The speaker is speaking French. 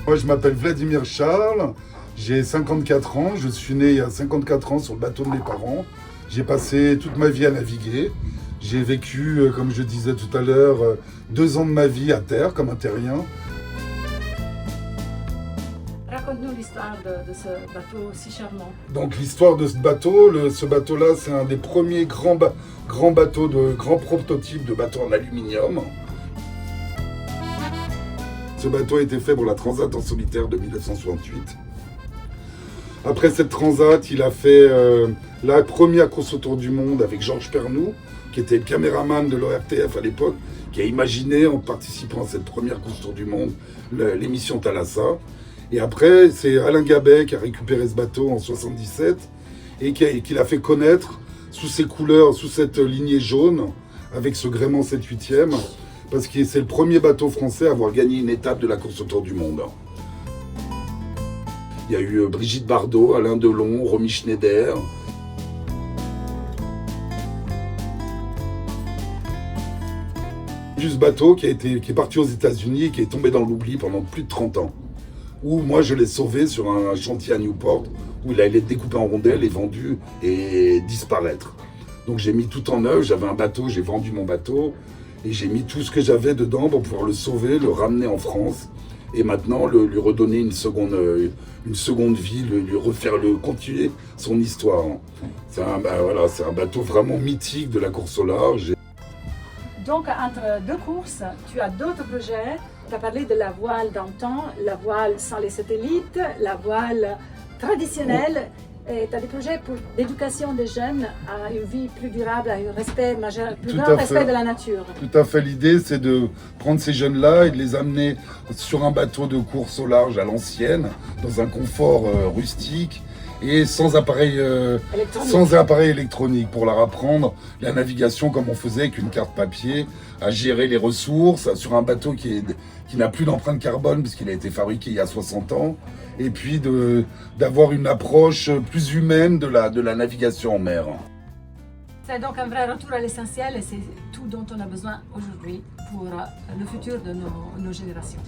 Moi, je m'appelle Vladimir Charles, j'ai 54 ans, je suis né il y a 54 ans sur le bateau de mes parents. J'ai passé toute ma vie à naviguer. J'ai vécu, comme je disais tout à l'heure, 2 ans de ma vie à terre, comme un terrien. Raconte-nous l'histoire de ce bateau si charmant. Donc l'histoire de ce bateau-là, c'est un des premiers grands bateaux, grands prototypes de bateaux en aluminium. Ce bateau a été fait pour la Transat en solitaire de 1968. Après cette Transat, il a fait la première course autour du monde avec Georges Pernou, qui était le caméraman de l'ORTF à l'époque, qui a imaginé, en participant à cette première course autour du monde, l'émission Thalassa. Et après, c'est Alain Gabet qui a récupéré ce bateau en 1977 et qui l'a fait connaître sous ses couleurs, sous cette lignée jaune, avec ce gréement 7/8e, parce que c'est le premier bateau français à avoir gagné une étape de la course autour du monde. Il y a eu Brigitte Bardot, Alain Delon, Romy Schneider. Ce bateau qui est parti aux États-Unis et qui est tombé dans l'oubli pendant plus de 30 ans. Où moi je l'ai sauvé sur un chantier à Newport, où il allait être découpé en rondelles et vendu et disparaître. Donc j'ai mis tout en œuvre, j'avais un bateau, j'ai vendu mon bateau et j'ai mis tout ce que j'avais dedans pour pouvoir le sauver, le ramener en France et maintenant lui redonner une seconde vie, continuer son histoire. C'est un bateau vraiment mythique de la course au large. Donc, entre deux courses, tu as d'autres projets. Tu as parlé de la voile d'antan, la voile sans les satellites, la voile traditionnelle. Et tu as des projets pour l'éducation des jeunes à une vie plus durable, à un respect majeur, plus grand respect de la nature. Tout à fait. L'idée, c'est de prendre ces jeunes-là et de les amener sur un bateau de course au large à l'ancienne, dans un confort rustique. Et sans appareil électronique pour leur apprendre la navigation comme on faisait avec une carte papier, à gérer les ressources sur un bateau qui n'a plus d'empreinte carbone puisqu'il a été fabriqué il y a 60 ans, et puis d'avoir une approche plus humaine de la navigation en mer. C'est donc un vrai retour à l'essentiel et c'est tout dont on a besoin aujourd'hui pour le futur de nos générations.